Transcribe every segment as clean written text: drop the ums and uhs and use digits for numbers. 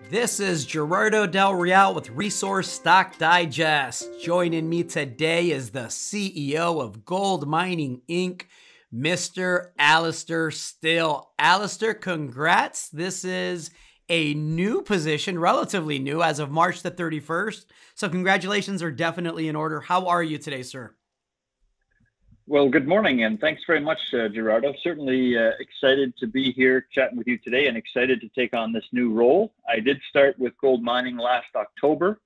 This is Gerardo Del Real with Resource Stock Digest. Joining me today is the CEO of GoldMining Inc., Mr. Alastair Still. Alastair, congrats. This is a new position, relatively new as of March the 31st. So congratulations are definitely in order. How are you today, sir? Well, good morning, and thanks very much, Gerardo. Certainly excited to be here chatting with you today and excited to take on this new role. I did start with GoldMining last October,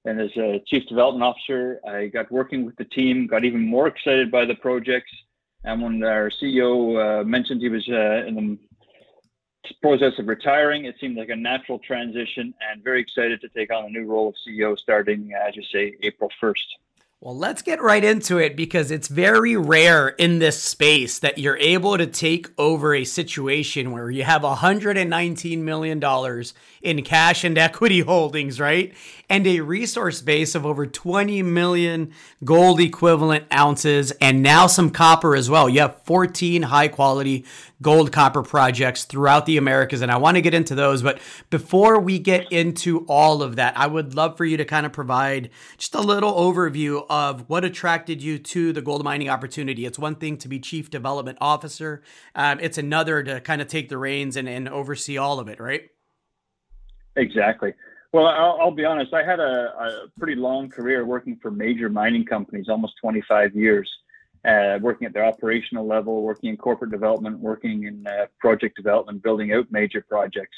and as a Chief Development Officer, I got working with the team, got even more excited by the projects. And when our CEO mentioned he was in the process of retiring, it seemed like a natural transition, and very excited to take on a new role of CEO starting, as you say, April 1st. Well, let's get right into it because it's very rare in this space that you're able to take over a situation where you have $119 million in cash and equity holdings, right? And a resource base of over 20 million gold equivalent ounces and now some copper as well. You have 14 high quality gold copper projects throughout the Americas. And I want to get into those. But before we get into all of that, I would love for you to kind of provide just a little overview of what attracted you to the gold mining opportunity. It's one thing to be Chief Development Officer. It's another to kind of take the reins and oversee all of it, right? Exactly. Well, I'll be honest. I had a pretty long career working for major mining companies, almost 25 years, working at the operational level, working in corporate development, working in project development, building out major projects.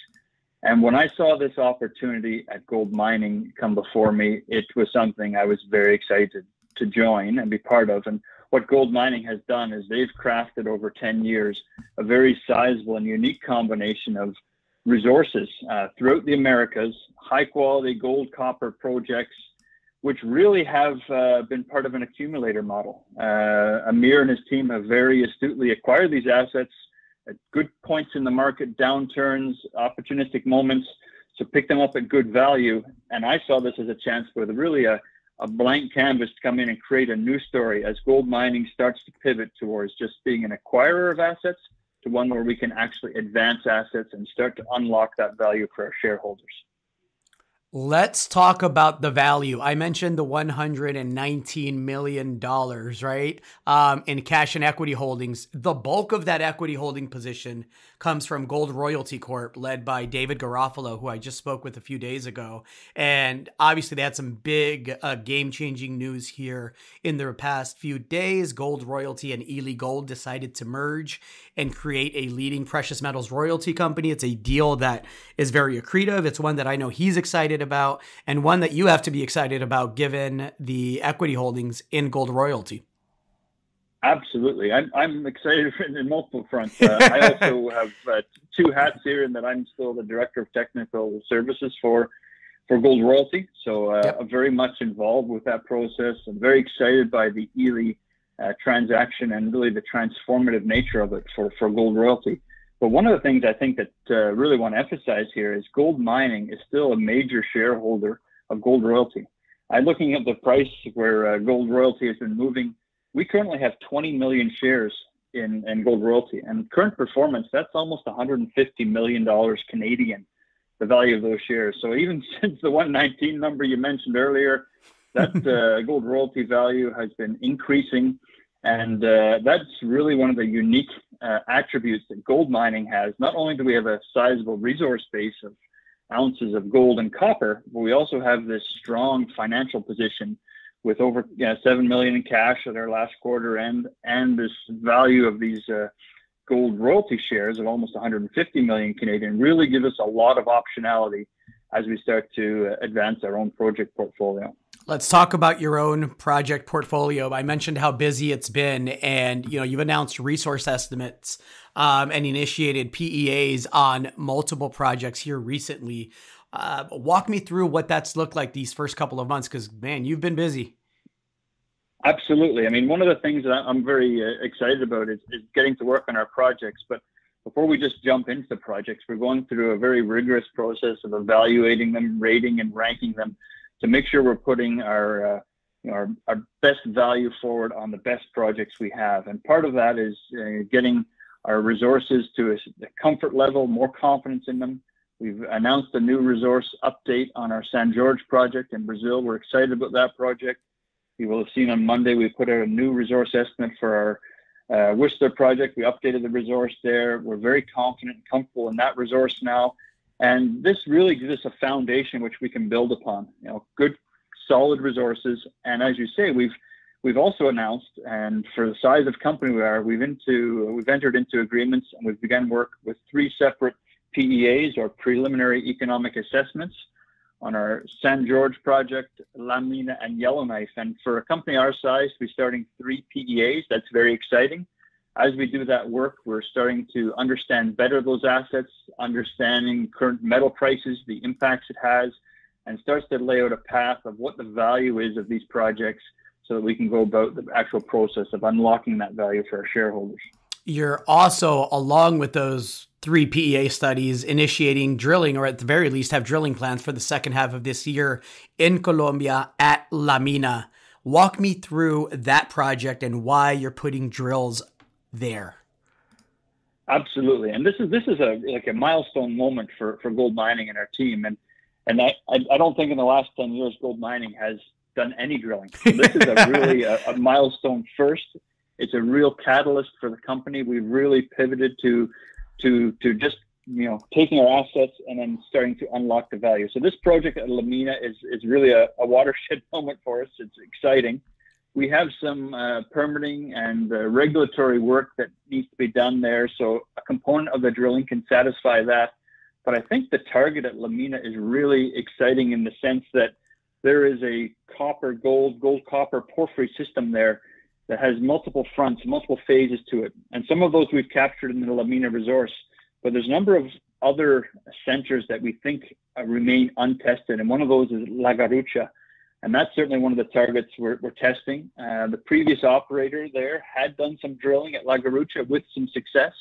And when I saw this opportunity at GoldMining come before me, it was something I was very excited to join and be part of. And what GoldMining has done is they've crafted over 10 years a very sizable and unique combination of resources throughout the Americas, high quality gold copper projects, which really have been part of an accumulator model. Amir and his team have very astutely acquired these assets at good points in the market, downturns, opportunistic moments, so pick them up at good value. And I saw this as a chance for really a blank canvas to come in and create a new story as gold mining starts to pivot towards just being an acquirer of assets to one where we can actually advance assets and start to unlock that value for our shareholders. Let's talk about the value. I mentioned the $119 million, right? In cash and equity holdings. The bulk of that equity holding position comes from Gold Royalty Corp, led by David Garofalo, who I just spoke with a few days ago. And obviously they had some big game-changing news here in the past few days. Gold Royalty and Ely Gold decided to merge and create a leading precious metals royalty company. It's a deal that is very accretive. It's one that I know he's excited about, and one that you have to be excited about given the equity holdings in Gold Royalty. Absolutely. I'm excited in multiple fronts. I also have two hats here in that I'm still the Director of Technical Services for Gold Royalty. So I'm very much involved with that process. I'm very excited by the Ely transaction and really the transformative nature of it for Gold Royalty. But one of the things I think that really want to emphasize here is GoldMining is still a major shareholder of Gold Royalty. I'm looking at the price where Gold Royalty has been moving. We currently have 20 million shares in Gold Royalty, and current performance, that's almost $150 million Canadian, the value of those shares. So even since the 119 number you mentioned earlier, that Gold Royalty value has been increasing. And that's really one of the unique attributes that gold mining has. Not only do we have a sizable resource base of ounces of gold and copper, but we also have this strong financial position with over 7 million in cash at our last quarter end, and this value of these gold royalty shares of almost 150 million Canadian really give us a lot of optionality as we start to advance our own project portfolio. Let's talk about your own project portfolio. I mentioned how busy it's been, and you've announced resource estimates and initiated PEAs on multiple projects here recently. Walk me through what that's looked like these first couple of months, because man, you've been busy. Absolutely. I mean, one of the things that I'm very excited about is getting to work on our projects. But before we just jump into the projects, we're going through a very rigorous process of evaluating them, rating and ranking them, to make sure we're putting our best value forward on the best projects we have. And part of that is getting our resources to a comfort level, more confidence in them, We've announced a new resource update on our San Jorge project in Brazil. We're excited about that project. You will have seen on Monday, we put out a new resource estimate for our Whistler project. We updated the resource there. We're very confident and comfortable in that resource now. And this really gives us a foundation which we can build upon, good, solid resources. And as you say, we've also announced, and for the size of company we are, we've entered into agreements and we've begun work with 3 separate PEAs, or preliminary economic assessments, on our San Jorge project, La Mina, and Yellowknife. And for a company our size to be starting 3 PEAs, that's very exciting. As we do that work, we're starting to understand better those assets, understanding current metal prices, the impacts it has, and starts to lay out a path of what the value is of these projects so that we can go about the actual process of unlocking that value for our shareholders. You're also, along with those 3 PEA studies, initiating drilling, or at the very least have drilling plans for the second half of this year in Colombia at La Mina. Walk me through that project and why you're putting drills there. Absolutely. And this is a milestone moment for GoldMining and our team. And I don't think in the last 10 years GoldMining has done any drilling. So this is a milestone first. It's a real catalyst for the company. We've really pivoted to just taking our assets and then starting to unlock the value. So this project at La Mina is really a watershed moment for us. It's exciting. We have some permitting and regulatory work that needs to be done there. So a component of the drilling can satisfy that. But I think the target at La Mina is really exciting in the sense that there is a gold-copper porphyry system there that has multiple fronts, multiple phases to it. And some of those we've captured in the La Mina resource. But there's a number of other centers that we think remain untested. And one of those is La Garucha. And that's certainly one of the targets we're testing. The previous operator there had done some drilling at La Garucha with some success,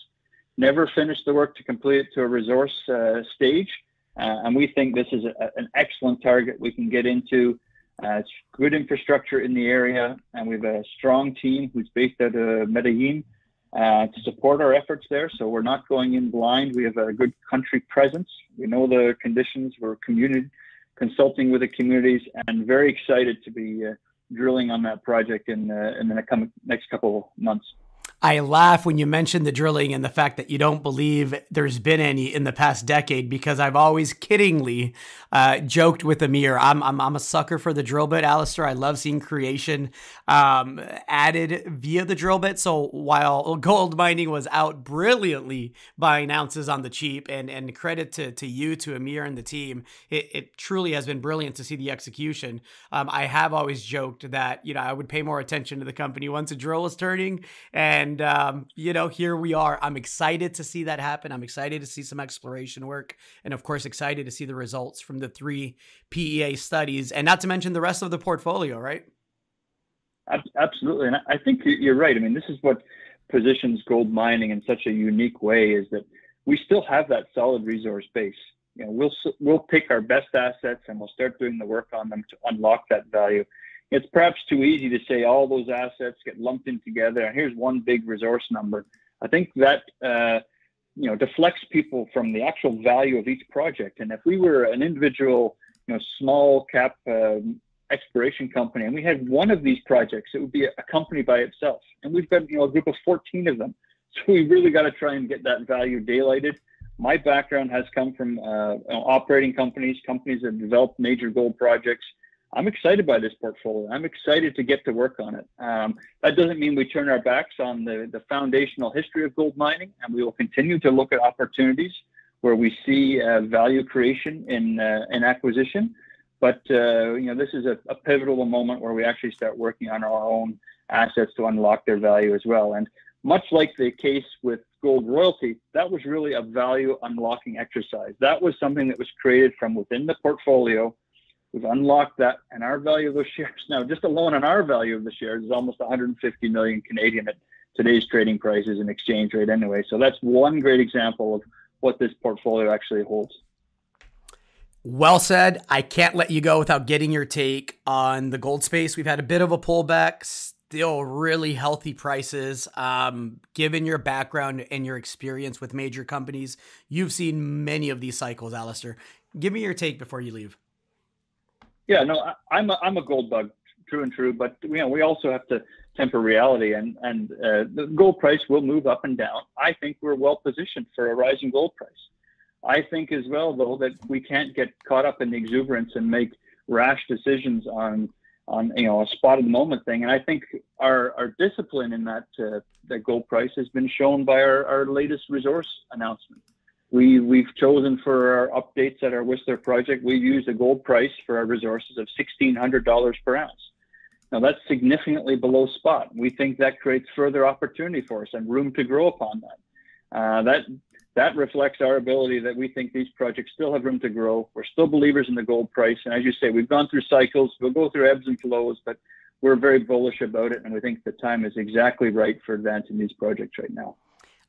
never finished the work to complete it to a resource stage. And we think this is an excellent target we can get into. It's good infrastructure in the area, and we have a strong team who's based out of Medellin to support our efforts there. So we're not going in blind. We have a good country presence. We know the conditions. We're consulting with the communities, and very excited to be drilling on that project in the next couple of months. I laugh when you mention the drilling and the fact that you don't believe there's been any in the past decade, because I've always kiddingly joked with Amir. I'm a sucker for the drill bit, Alastair. I love seeing creation added via the drill bit. So while GoldMining was out brilliantly buying ounces on the cheap, and credit to you, to Amir and the team, it truly has been brilliant to see the execution. I have always joked that, I would pay more attention to the company once a drill was turning, and here we are. I'm excited to see that happen. I'm excited to see some exploration work, and of course, excited to see the results from the 3 PEA studies, and not to mention the rest of the portfolio, right? Absolutely. And I think you're right. I mean, this is what positions GoldMining in such a unique way, is that we still have that solid resource base. We'll pick our best assets and we'll start doing the work on them to unlock that value. It's perhaps too easy to say all those assets get lumped in together and here's one big resource number. I think that deflects people from the actual value of each project. And if we were an individual, small cap exploration company, and we had one of these projects, it would be a company by itself. And we've got a group of 14 of them. So we really got to try and get that value daylighted. My background has come from operating companies that develop major gold projects. I'm excited by this portfolio. I'm excited to get to work on it. That doesn't mean we turn our backs on the foundational history of gold mining, and we will continue to look at opportunities where we see value creation in acquisition. But this is a pivotal moment where we actually start working on our own assets to unlock their value as well. And much like the case with Gold Royalty, that was really a value unlocking exercise. That was something that was created from within the portfolio. We've unlocked that, and our value of those shares now, just alone on our value of the shares, is almost 150 million Canadian at today's trading prices and exchange rate anyway. So that's one great example of what this portfolio actually holds. Well said. I can't let you go without getting your take on the gold space. We've had a bit of a pullback. still really healthy prices. Given your background and your experience with major companies, you've seen many of these cycles, Alastair. Give me your take before you leave. Yeah, no, I'm a gold bug, true and true. But we also have to temper reality, and the gold price will move up and down. I think we're well positioned for a rising gold price. I think as well, though, that we can't get caught up in the exuberance and make rash decisions on a spot of the moment thing. And I think our discipline in that gold price has been shown by our latest resource announcement. We've chosen for our updates at our Whistler project, we've used a gold price for our resources of $1,600 per ounce. Now that's significantly below spot. We think that creates further opportunity for us and room to grow upon that. That reflects our ability that we think these projects still have room to grow. We're still believers in the gold price. And as you say, we've gone through cycles, we'll go through ebbs and flows, but we're very bullish about it. And we think the time is exactly right for advancing these projects right now.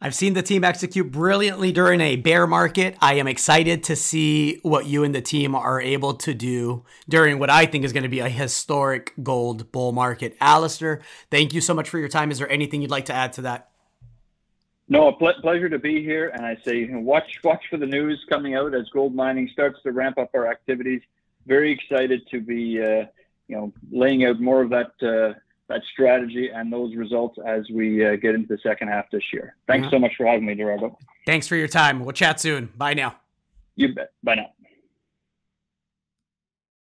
I've seen the team execute brilliantly during a bear market. I am excited to see what you and the team are able to do during what I think is going to be a historic gold bull market. Alastair, thank you so much for your time. Is there anything you'd like to add to that? No, a pleasure to be here. And I say, watch for the news coming out as GoldMining starts to ramp up our activities. Very excited to be, laying out more of that strategy and those results as we get into the second half this year. Thanks so much for having me, Gerardo. Thanks for your time. We'll chat soon. Bye now. You bet. Bye now.